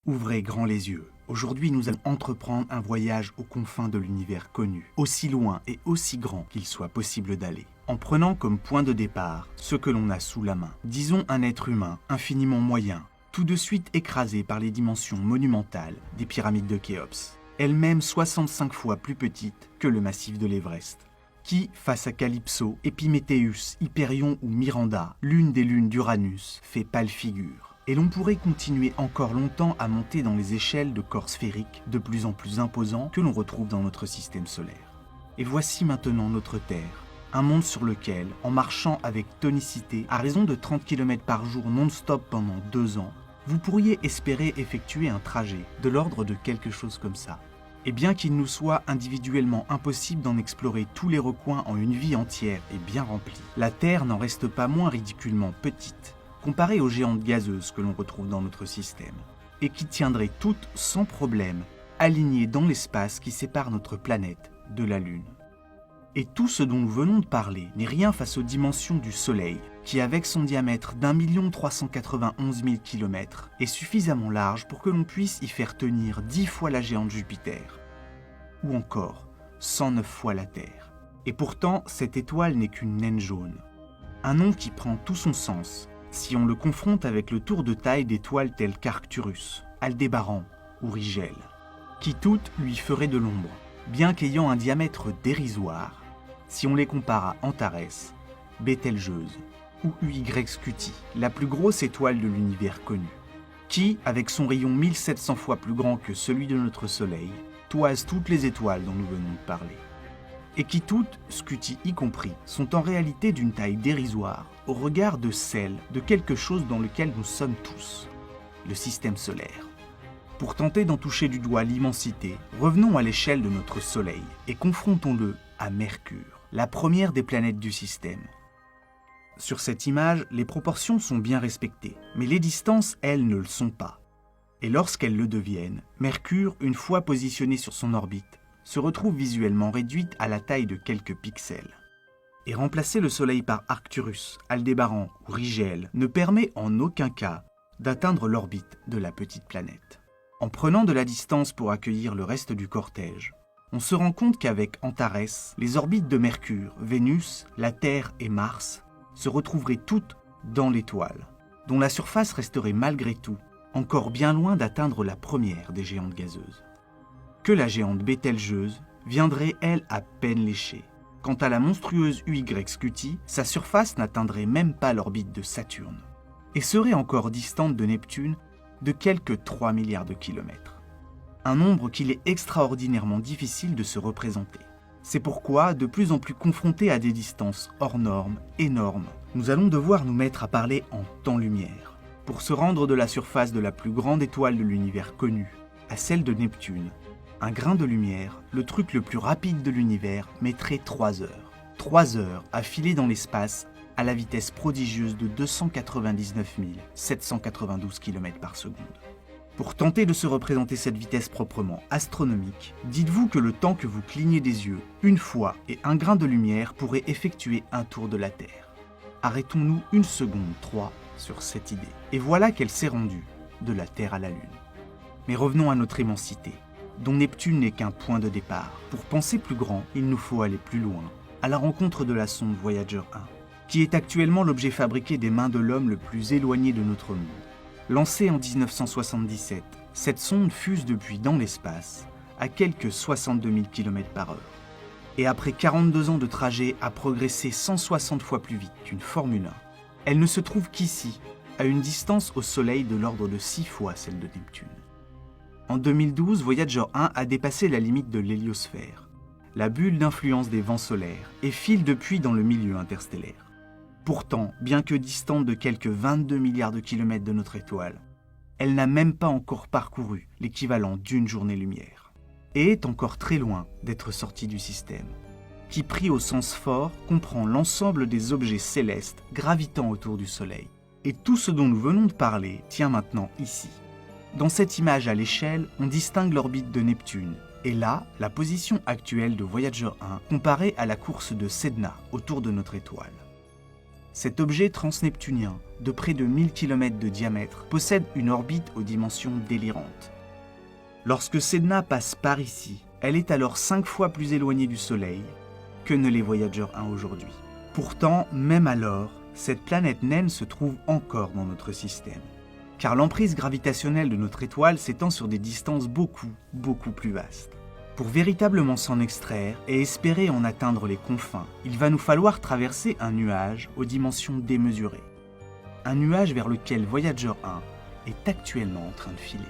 Ouvrez grand les yeux. Aujourd'hui, nous allons entreprendre un voyage aux confins de l'univers connu, aussi loin et aussi grand qu'il soit possible d'aller, en prenant comme point de départ ce que l'on a sous la main. Disons un être humain infiniment moyen, tout de suite écrasé par les dimensions monumentales des pyramides de Khéops, elles-mêmes 65 fois plus petites que le massif de l'Everest, qui, face à Calypso, Épiméthéus, Hyperion ou Miranda, l'une des lunes d'Uranus, fait pâle figure. Et l'on pourrait continuer encore longtemps à monter dans les échelles de corps sphériques de plus en plus imposants que l'on retrouve dans notre système solaire. Et voici maintenant notre Terre, un monde sur lequel, en marchant avec tonicité, à raison de 30 km par jour non-stop pendant 2 ans, vous pourriez espérer effectuer un trajet de l'ordre de quelque chose comme ça. Et bien qu'il nous soit individuellement impossible d'en explorer tous les recoins en une vie entière et bien remplie, la Terre n'en reste pas moins ridiculement petite, comparée aux géantes gazeuses que l'on retrouve dans notre système, et qui tiendraient toutes sans problème, alignées dans l'espace qui sépare notre planète de la Lune. Et tout ce dont nous venons de parler n'est rien face aux dimensions du Soleil, qui avec son diamètre d'1 391 000 km est suffisamment large pour que l'on puisse y faire tenir 10 fois la géante Jupiter, ou encore 109 fois la Terre. Et pourtant, cette étoile n'est qu'une naine jaune, un nom qui prend tout son sens si on le confronte avec le tour de taille d'étoiles telles qu'Arcturus, Aldébaran ou Rigel, qui toutes lui feraient de l'ombre, bien qu'ayant un diamètre dérisoire, si on les compare à Antares, Bételgeuse ou UY Scuti, la plus grosse étoile de l'univers connu, qui, avec son rayon 1700 fois plus grand que celui de notre Soleil, toise toutes les étoiles dont nous venons de parler. Et qui toutes, Scuti y compris, sont en réalité d'une taille dérisoire au regard de celle de quelque chose dans lequel nous sommes tous, le système solaire. Pour tenter d'en toucher du doigt l'immensité, revenons à l'échelle de notre Soleil et confrontons-le à Mercure, la première des planètes du système. Sur cette image, les proportions sont bien respectées, mais les distances, elles, ne le sont pas. Et lorsqu'elles le deviennent, Mercure, une fois positionné sur son orbite, se retrouve visuellement réduite à la taille de quelques pixels. Et remplacer le Soleil par Arcturus, Aldébaran ou Rigel ne permet en aucun cas d'atteindre l'orbite de la petite planète. En prenant de la distance pour accueillir le reste du cortège, on se rend compte qu'avec Antares, les orbites de Mercure, Vénus, la Terre et Mars se retrouveraient toutes dans l'étoile, dont la surface resterait malgré tout encore bien loin d'atteindre la première des géantes gazeuses. Que la géante Bételgeuse viendrait, elle, à peine léchée. Quant à la monstrueuse UY Scuti, sa surface n'atteindrait même pas l'orbite de Saturne, et serait encore distante de Neptune de quelques 3 milliards de kilomètres. Un nombre qu'il est extraordinairement difficile de se représenter. C'est pourquoi, de plus en plus confrontés à des distances hors normes, énormes, nous allons devoir nous mettre à parler en temps-lumière, pour se rendre de la surface de la plus grande étoile de l'univers connu à celle de Neptune. Un grain de lumière, le truc le plus rapide de l'univers, mettrait 3 heures. 3 heures à filer dans l'espace à la vitesse prodigieuse de 299 792 km par seconde. Pour tenter de se représenter cette vitesse proprement astronomique, dites-vous que le temps que vous clignez des yeux, une fois et un grain de lumière pourrait effectuer un tour de la Terre. Arrêtons-nous 1 seconde 3 sur cette idée. Et voilà qu'elle s'est rendue de la Terre à la Lune. Mais revenons à notre immensité, dont Neptune n'est qu'un point de départ. Pour penser plus grand, il nous faut aller plus loin, à la rencontre de la sonde Voyager 1, qui est actuellement l'objet fabriqué des mains de l'homme le plus éloigné de notre monde. Lancée en 1977, cette sonde fuse depuis dans l'espace, à quelques 62 000 km par heure. Et après 42 ans de trajet a progressé 160 fois plus vite qu'une Formule 1. Elle ne se trouve qu'ici, à une distance au Soleil de l'ordre de 6 fois celle de Neptune. En 2012, Voyager 1 a dépassé la limite de l'héliosphère, la bulle d'influence des vents solaires, et file depuis dans le milieu interstellaire. Pourtant, bien que distante de quelques 22 milliards de kilomètres de notre étoile, elle n'a même pas encore parcouru l'équivalent d'une journée-lumière, et est encore très loin d'être sortie du système, qui, pris au sens fort, comprend l'ensemble des objets célestes gravitant autour du Soleil. Et tout ce dont nous venons de parler tient maintenant ici. Dans cette image à l'échelle, on distingue l'orbite de Neptune, et là, la position actuelle de Voyager 1 comparée à la course de Sedna autour de notre étoile. Cet objet transneptunien, de près de 1000 km de diamètre, possède une orbite aux dimensions délirantes. Lorsque Sedna passe par ici, elle est alors 5 fois plus éloignée du Soleil que ne l'est Voyager 1 aujourd'hui. Pourtant, même alors, cette planète naine se trouve encore dans notre système. Car l'emprise gravitationnelle de notre étoile s'étend sur des distances beaucoup plus vastes. Pour véritablement s'en extraire et espérer en atteindre les confins, il va nous falloir traverser un nuage aux dimensions démesurées. Un nuage vers lequel Voyager 1 est actuellement en train de filer.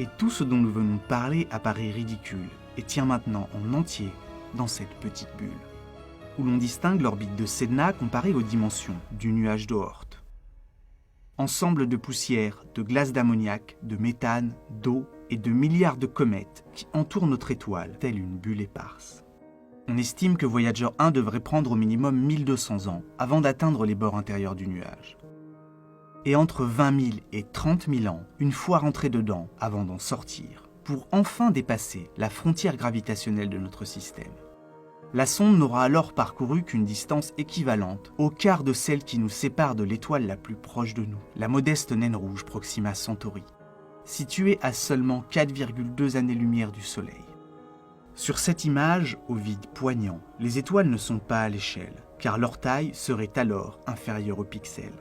Et tout ce dont nous venons de parler apparaît ridicule et tient maintenant en entier dans cette petite bulle, où l'on distingue l'orbite de Sedna comparée aux dimensions du nuage d'Oort. Ensemble de poussière, de glace d'ammoniac, de méthane, d'eau et de milliards de comètes qui entourent notre étoile, telle une bulle éparse. On estime que Voyager 1 devrait prendre au minimum 1200 ans avant d'atteindre les bords intérieurs du nuage. Et entre 20 000 et 30 000 ans, une fois rentré dedans, avant d'en sortir, pour enfin dépasser la frontière gravitationnelle de notre système. La sonde n'aura alors parcouru qu'une distance équivalente au quart de celle qui nous sépare de l'étoile la plus proche de nous, la modeste naine rouge Proxima Centauri, située à seulement 4,2 années-lumière du Soleil. Sur cette image, au vide poignant, les étoiles ne sont pas à l'échelle, car leur taille serait alors inférieure aux pixels.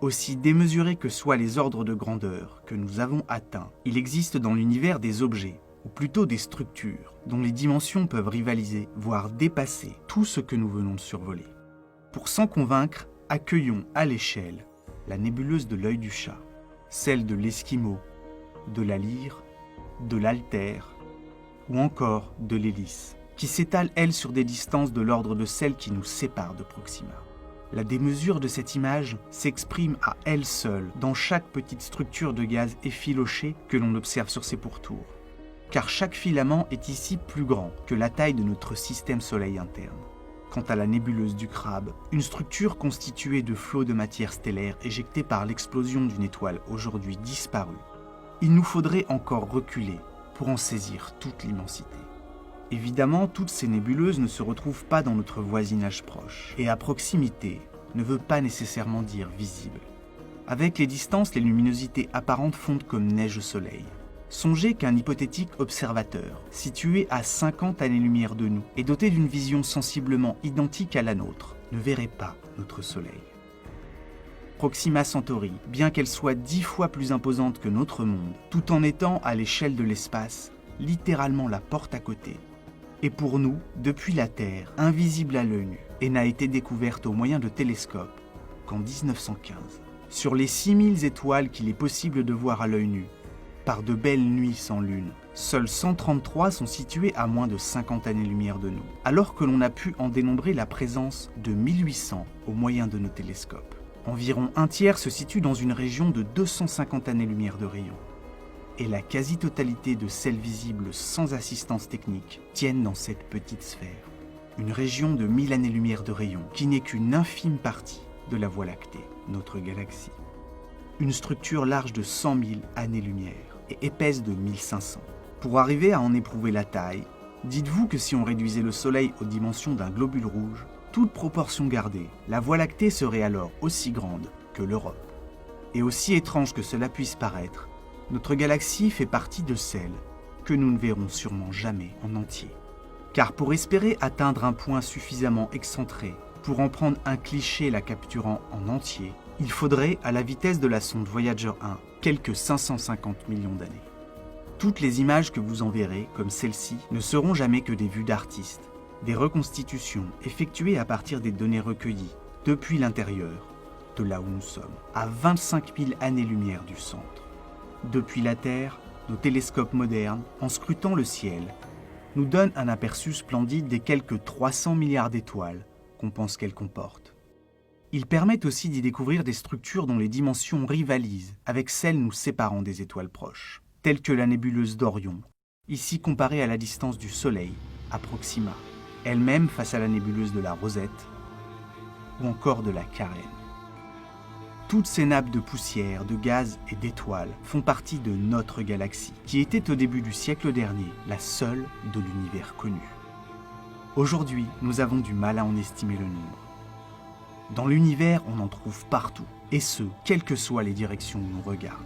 Aussi démesurés que soient les ordres de grandeur que nous avons atteints, il existe dans l'univers des objets, ou plutôt des structures, dont les dimensions peuvent rivaliser, voire dépasser tout ce que nous venons de survoler. Pour s'en convaincre, accueillons à l'échelle la nébuleuse de l'œil du chat, celle de l'Esquimau, de la Lyre, de l'Altaire, ou encore de l'Hélice, qui s'étale elle sur des distances de l'ordre de celles qui nous séparent de Proxima. La démesure de cette image s'exprime à elle seule dans chaque petite structure de gaz effiloché que l'on observe sur ses pourtours, car chaque filament est ici plus grand que la taille de notre système Soleil interne. Quant à la nébuleuse du Crabe, une structure constituée de flots de matière stellaire éjectés par l'explosion d'une étoile aujourd'hui disparue, il nous faudrait encore reculer pour en saisir toute l'immensité. Évidemment, toutes ces nébuleuses ne se retrouvent pas dans notre voisinage proche, et à proximité ne veut pas nécessairement dire visible. Avec les distances, les luminosités apparentes fondent comme neige au soleil. Songez qu'un hypothétique observateur, situé à 50 années-lumière de nous et doté d'une vision sensiblement identique à la nôtre, ne verrait pas notre soleil. Proxima Centauri, bien qu'elle soit 10 fois plus imposante que notre monde, tout en étant à l'échelle de l'espace, littéralement la porte à côté, est pour nous, depuis la Terre, invisible à l'œil nu, et n'a été découverte au moyen de télescopes qu'en 1915. Sur les 6000 étoiles qu'il est possible de voir à l'œil nu, par de belles nuits sans lune, seules 133 sont situées à moins de 50 années-lumière de nous, alors que l'on a pu en dénombrer la présence de 1800 au moyen de nos télescopes. Environ un tiers se situe dans une région de 250 années-lumière de rayon, et la quasi-totalité de celles visibles sans assistance technique tiennent dans cette petite sphère. Une région de 1000 années-lumière de rayon qui n'est qu'une infime partie de la Voie lactée, notre galaxie. Une structure large de 100 000 années-lumière et épaisse de 1500. Pour arriver à en éprouver la taille, dites-vous que si on réduisait le Soleil aux dimensions d'un globule rouge, toute proportion gardée, la Voie lactée serait alors aussi grande que l'Europe. Et aussi étrange que cela puisse paraître, notre galaxie fait partie de celles que nous ne verrons sûrement jamais en entier. Car pour espérer atteindre un point suffisamment excentré pour en prendre un cliché la capturant en entier, il faudrait, à la vitesse de la sonde Voyager 1, quelques 550 millions d'années. Toutes les images que vous en verrez, comme celle-ci, ne seront jamais que des vues d'artistes, des reconstitutions effectuées à partir des données recueillies depuis l'intérieur, de là où nous sommes, à 25 000 années-lumière du centre. Depuis la Terre, nos télescopes modernes, en scrutant le ciel, nous donnent un aperçu splendide des quelques 300 milliards d'étoiles qu'on pense qu'elles comportent. Ils permettent aussi d'y découvrir des structures dont les dimensions rivalisent avec celles nous séparant des étoiles proches, telles que la nébuleuse d'Orion, ici comparée à la distance du Soleil, à Proxima, elle-même face à la nébuleuse de la Rosette, ou encore de la Carène. Toutes ces nappes de poussière, de gaz et d'étoiles font partie de notre galaxie, qui était au début du siècle dernier la seule de l'univers connu. Aujourd'hui, nous avons du mal à en estimer le nombre. Dans l'univers, on en trouve partout, et ce, quelles que soient les directions où l'on regarde.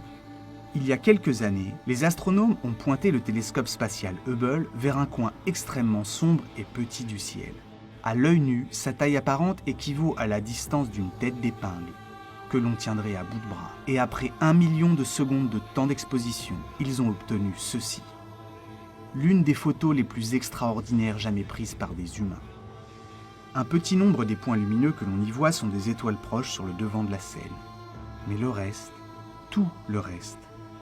Il y a quelques années, les astronomes ont pointé le télescope spatial Hubble vers un coin extrêmement sombre et petit du ciel. À l'œil nu, sa taille apparente équivaut à la distance d'une tête d'épingle, que l'on tiendrait à bout de bras. Et après 1 million de secondes de temps d'exposition, ils ont obtenu ceci. L'une des photos les plus extraordinaires jamais prises par des humains. Un petit nombre des points lumineux que l'on y voit sont des étoiles proches sur le devant de la scène. Mais le reste, tout le reste,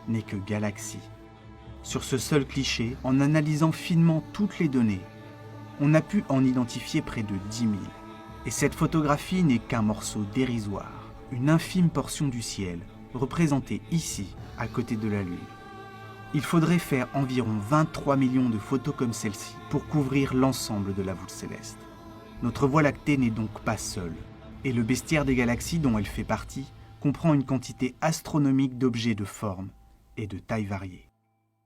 n'est que galaxie. Sur ce seul cliché, en analysant finement toutes les données, on a pu en identifier près de 10 000. Et cette photographie n'est qu'un morceau dérisoire, une infime portion du ciel, représentée ici, à côté de la Lune. Il faudrait faire environ 23 millions de photos comme celle-ci pour couvrir l'ensemble de la voûte céleste. Notre Voie lactée n'est donc pas seule, et le bestiaire des galaxies dont elle fait partie comprend une quantité astronomique d'objets de forme et de taille variées.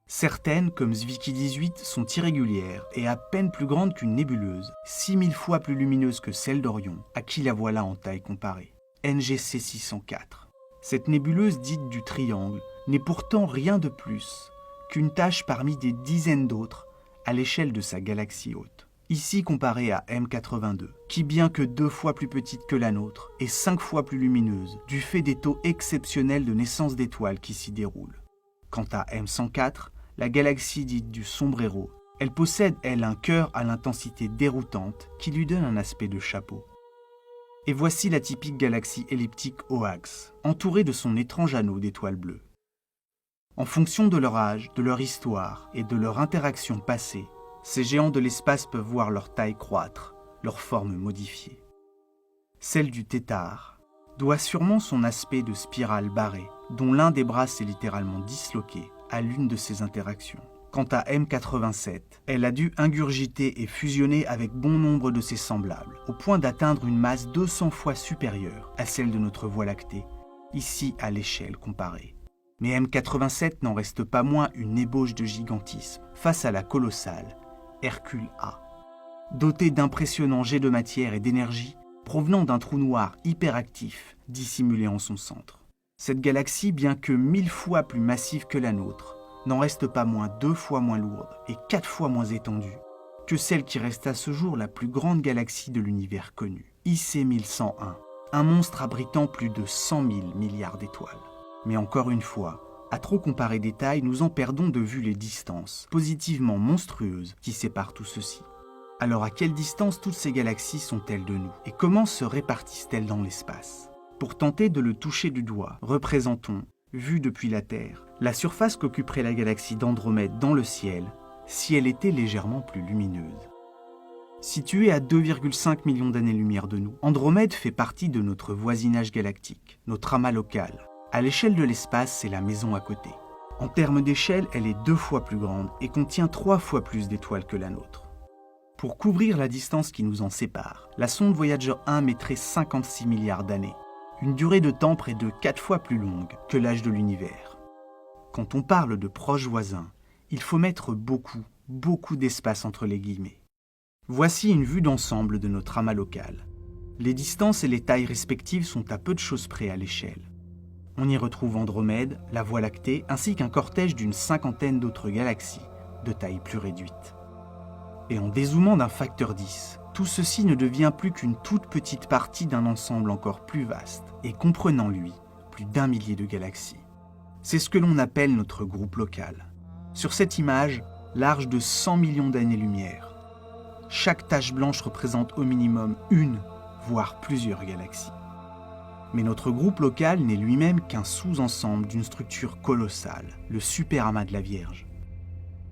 Certaines, comme Zwicky 18, sont irrégulières et à peine plus grandes qu'une nébuleuse, 6000 fois plus lumineuse que celle d'Orion, à qui la voilà en taille comparée. NGC 604. Cette nébuleuse dite du triangle n'est pourtant rien de plus qu'une tache parmi des dizaines d'autres à l'échelle de sa galaxie haute. Ici comparée à M82, qui bien que 2 fois plus petite que la nôtre, est 5 fois plus lumineuse, du fait des taux exceptionnels de naissance d'étoiles qui s'y déroulent. Quant à M104, la galaxie dite du sombrero, elle possède, elle, un cœur à l'intensité déroutante qui lui donne un aspect de chapeau. Et voici la typique galaxie elliptique Oax, entourée de son étrange anneau d'étoiles bleues. En fonction de leur âge, de leur histoire et de leur interaction passée, ces géants de l'espace peuvent voir leur taille croître, leur forme modifiée. Celle du tétard doit sûrement son aspect de spirale barrée, dont l'un des bras s'est littéralement disloqué à l'une de ces interactions. Quant à M87, elle a dû ingurgiter et fusionner avec bon nombre de ses semblables, au point d'atteindre une masse 200 fois supérieure à celle de notre Voie lactée, ici à l'échelle comparée. Mais M87 n'en reste pas moins une ébauche de gigantisme face à la colossale Hercule A. Dotée d'impressionnants jets de matière et d'énergie provenant d'un trou noir hyperactif dissimulé en son centre. Cette galaxie, bien que 1000 fois plus massive que la nôtre, n'en reste pas moins 2 fois moins lourde et 4 fois moins étendue que celle qui reste à ce jour la plus grande galaxie de l'univers connu, IC 1101, un monstre abritant plus de 100 000 milliards d'étoiles. Mais encore une fois, à trop comparer des tailles, nous en perdons de vue les distances, positivement monstrueuses, qui séparent tout ceci. Alors à quelle distance toutes ces galaxies sont-elles de nous? Et comment se répartissent-elles dans l'espace? Pour tenter de le toucher du doigt, représentons, vu depuis la Terre, la surface qu'occuperait la galaxie d'Andromède dans le ciel, si elle était légèrement plus lumineuse. Située à 2,5 millions d'années-lumière de nous, Andromède fait partie de notre voisinage galactique, notre amas local. À l'échelle de l'espace, c'est la maison à côté. En termes d'échelle, elle est 2 fois plus grande et contient 3 fois plus d'étoiles que la nôtre. Pour couvrir la distance qui nous en sépare, la sonde Voyager 1 mettrait 56 milliards d'années, une durée de temps près de 4 fois plus longue que l'âge de l'univers. Quand on parle de proches voisins, il faut mettre beaucoup d'espace entre les guillemets. Voici une vue d'ensemble de notre amas local. Les distances et les tailles respectives sont à peu de choses près à l'échelle. On y retrouve Andromède, la Voie lactée, ainsi qu'un cortège d'une 50aine d'autres galaxies, de taille plus réduite. Et en dézoomant d'un facteur 10, tout ceci ne devient plus qu'une toute petite partie d'un ensemble encore plus vaste, et comprenant, lui, plus d'1 millier de galaxies. C'est ce que l'on appelle notre groupe local. Sur cette image, large de 100 millions d'années-lumière. Chaque tache blanche représente au minimum une, voire plusieurs galaxies. Mais notre groupe local n'est lui-même qu'un sous-ensemble d'une structure colossale, le superamas de la Vierge,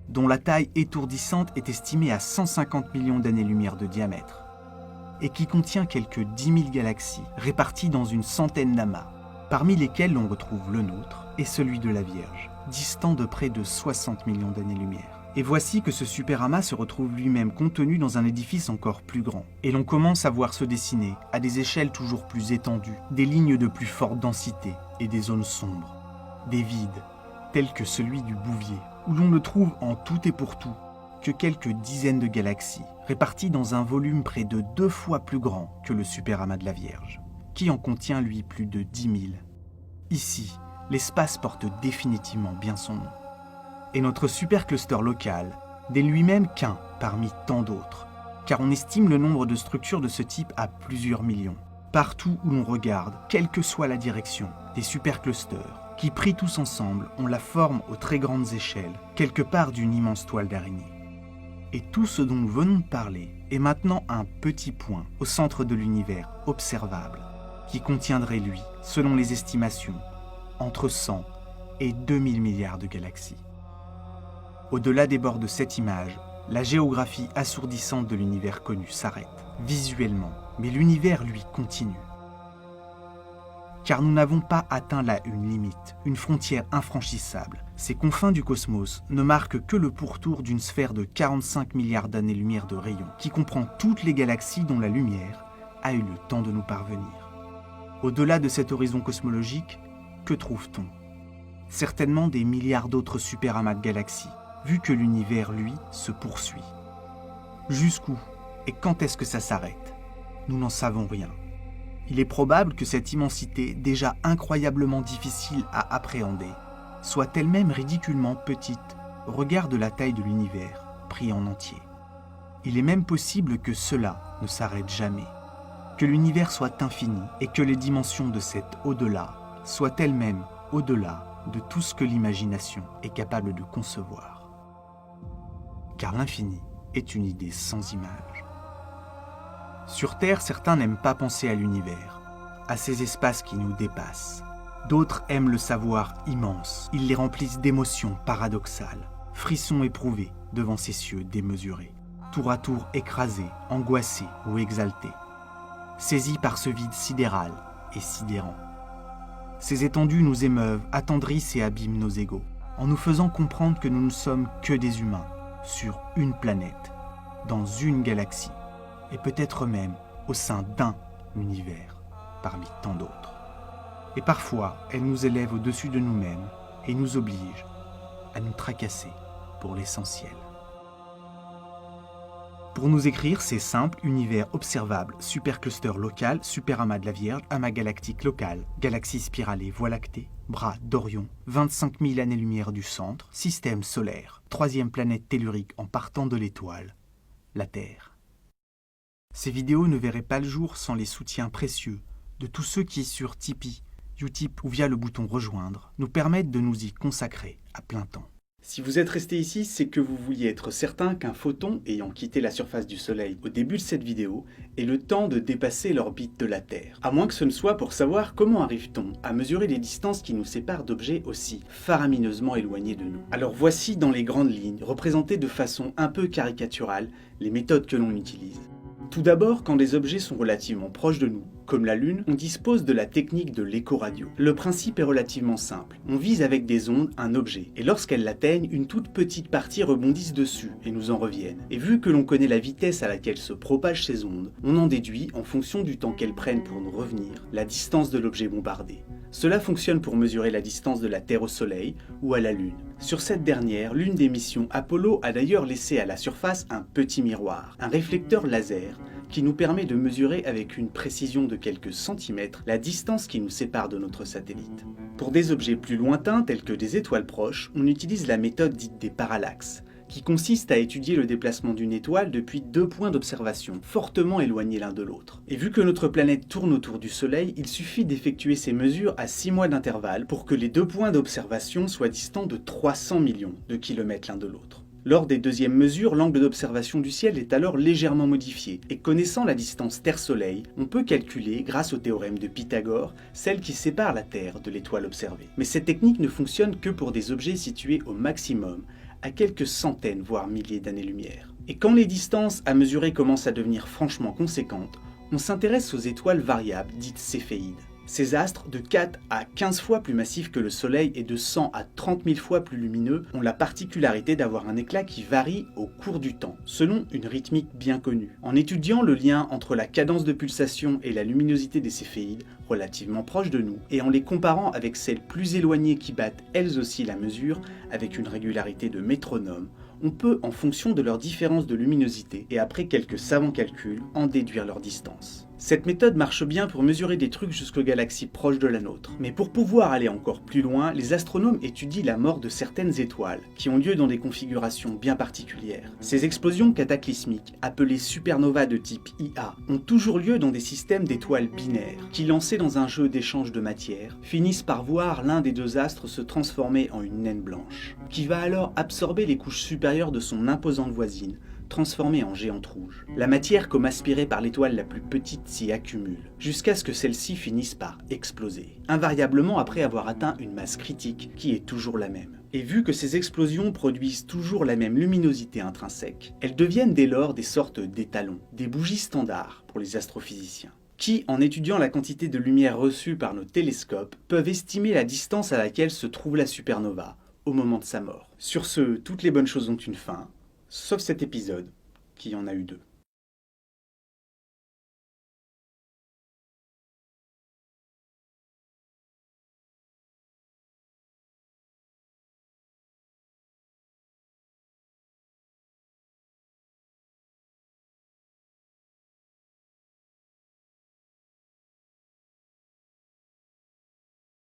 dont la taille étourdissante est estimée à 150 millions d'années-lumière de diamètre, et qui contient quelques 10 000 galaxies réparties dans une centaine d'amas, parmi lesquels l'on retrouve le nôtre et celui de la Vierge, distant de près de 60 millions d'années-lumière. Et voici que ce superamas se retrouve lui-même contenu dans un édifice encore plus grand. Et l'on commence à voir se dessiner, à des échelles toujours plus étendues, des lignes de plus forte densité et des zones sombres, des vides, tels que celui du Bouvier, où l'on ne trouve en tout et pour tout que quelques dizaines de galaxies, réparties dans un volume près de 2 fois plus grand que le superamas de la Vierge. qui en contient lui plus de 10 000. Ici, l'espace porte définitivement bien son nom. Et notre supercluster local n'est lui-même qu'un parmi tant d'autres, car on estime le nombre de structures de ce type à plusieurs millions. Partout où l'on regarde, quelle que soit la direction, des superclusters, qui pris tous ensemble ont la forme aux très grandes échelles, quelque part d'une immense toile d'araignée. Et tout ce dont nous venons de parler est maintenant un petit point au centre de l'univers observable, qui contiendrait, lui, selon les estimations, entre 100 et 2000 milliards de galaxies. Au-delà des bords de cette image, la géographie assourdissante de l'univers connu s'arrête, visuellement, mais l'univers, lui, continue. Car nous n'avons pas atteint là une limite, une frontière infranchissable. Ces confins du cosmos ne marquent que le pourtour d'une sphère de 45 milliards d'années-lumière de rayon, qui comprend toutes les galaxies dont la lumière a eu le temps de nous parvenir. Au-delà de cet horizon cosmologique, que trouve-t-on? Certainement des milliards d'autres superamas de galaxies, vu que l'univers, lui, se poursuit. Jusqu'où et quand est-ce que ça s'arrête? Nous n'en savons rien. Il est probable que cette immensité, déjà incroyablement difficile à appréhender, soit elle-même ridiculement petite au regard de la taille de l'univers pris en entier. Il est même possible que cela ne s'arrête jamais, que l'univers soit infini et que les dimensions de cet au-delà soient elles-mêmes au-delà de tout ce que l'imagination est capable de concevoir. Car l'infini est une idée sans image. Sur Terre, certains n'aiment pas penser à l'univers, à ces espaces qui nous dépassent. D'autres aiment le savoir immense. Ils les remplissent d'émotions paradoxales, frissons éprouvés devant ces cieux démesurés, tour à tour écrasés, angoissés ou exaltés, saisis par ce vide sidéral et sidérant. Ces étendues nous émeuvent, attendrissent et abîment nos égos, en nous faisant comprendre que nous ne sommes que des humains, sur une planète, dans une galaxie, et peut-être même au sein d'un univers, parmi tant d'autres. Et parfois, elle nous élève au-dessus de nous-mêmes et nous oblige à nous tracasser pour l'essentiel. Pour nous écrire, c'est simple: univers observable, supercluster local, superamas de la Vierge, amas galactique local, galaxie spiralée, Voie lactée, bras d'Orion, 25 000 années-lumière du centre, système solaire, troisième planète tellurique en partant de l'étoile, la Terre. Ces vidéos ne verraient pas le jour sans les soutiens précieux de tous ceux qui, sur Tipeee, Utip ou via le bouton rejoindre, nous permettent de nous y consacrer à plein temps. Si vous êtes resté ici, c'est que vous vouliez être certain qu'un photon ayant quitté la surface du Soleil au début de cette vidéo ait le temps de dépasser l'orbite de la Terre. À moins que ce ne soit pour savoir comment arrive-t-on à mesurer les distances qui nous séparent d'objets aussi faramineusement éloignés de nous. Alors voici dans les grandes lignes, représentées de façon un peu caricaturale, les méthodes que l'on utilise. Tout d'abord, quand des objets sont relativement proches de nous, comme la Lune, on dispose de la technique de l'écho-radio. Le principe est relativement simple. On vise avec des ondes un objet, et lorsqu'elles l'atteignent, une toute petite partie rebondisse dessus et nous en reviennent. Et vu que l'on connaît la vitesse à laquelle se propagent ces ondes, on en déduit, en fonction du temps qu'elles prennent pour nous revenir, la distance de l'objet bombardé. Cela fonctionne pour mesurer la distance de la Terre au Soleil ou à la Lune. Sur cette dernière, l'une des missions Apollo a d'ailleurs laissé à la surface un petit miroir, un réflecteur laser, qui nous permet de mesurer avec une précision de quelques centimètres la distance qui nous sépare de notre satellite. Pour des objets plus lointains tels que des étoiles proches, on utilise la méthode dite des parallaxes, qui consiste à étudier le déplacement d'une étoile depuis deux points d'observation fortement éloignés l'un de l'autre. Et vu que notre planète tourne autour du Soleil, il suffit d'effectuer ces mesures à 6 mois d'intervalle pour que les deux points d'observation soient distants de 300 millions de kilomètres l'un de l'autre. Lors des deuxièmes mesures, l'angle d'observation du ciel est alors légèrement modifié, et connaissant la distance Terre-Soleil, on peut calculer, grâce au théorème de Pythagore, celle qui sépare la Terre de l'étoile observée. Mais cette technique ne fonctionne que pour des objets situés au maximum, à quelques centaines voire milliers d'années-lumière. Et quand les distances à mesurer commencent à devenir franchement conséquentes, on s'intéresse aux étoiles variables dites céphéides. Ces astres, de 4 à 15 fois plus massifs que le Soleil et de 100 à 30 000 fois plus lumineux, ont la particularité d'avoir un éclat qui varie au cours du temps, selon une rythmique bien connue. En étudiant le lien entre la cadence de pulsation et la luminosité des céphéides, relativement proches de nous, et en les comparant avec celles plus éloignées qui battent elles aussi la mesure avec une régularité de métronome, on peut, en fonction de leur différence de luminosité, et après quelques savants calculs, en déduire leur distance. Cette méthode marche bien pour mesurer des trucs jusqu'aux galaxies proches de la nôtre. Mais pour pouvoir aller encore plus loin, les astronomes étudient la mort de certaines étoiles, qui ont lieu dans des configurations bien particulières. Ces explosions cataclysmiques, appelées supernovas de type IA, ont toujours lieu dans des systèmes d'étoiles binaires, qui, lancés dans un jeu d'échange de matière, finissent par voir l'un des deux astres se transformer en une naine blanche, qui va alors absorber les couches supérieures de son imposante voisine, transformée en géante rouge. La matière comme aspirée par l'étoile la plus petite s'y accumule, jusqu'à ce que celle-ci finisse par exploser, invariablement après avoir atteint une masse critique qui est toujours la même. Et vu que ces explosions produisent toujours la même luminosité intrinsèque, elles deviennent dès lors des sortes d'étalons, des bougies standards pour les astrophysiciens, qui, en étudiant la quantité de lumière reçue par nos télescopes, peuvent estimer la distance à laquelle se trouve la supernova au moment de sa mort. Sur ce, toutes les bonnes choses ont une fin, sauf cet épisode, qui en a eu deux.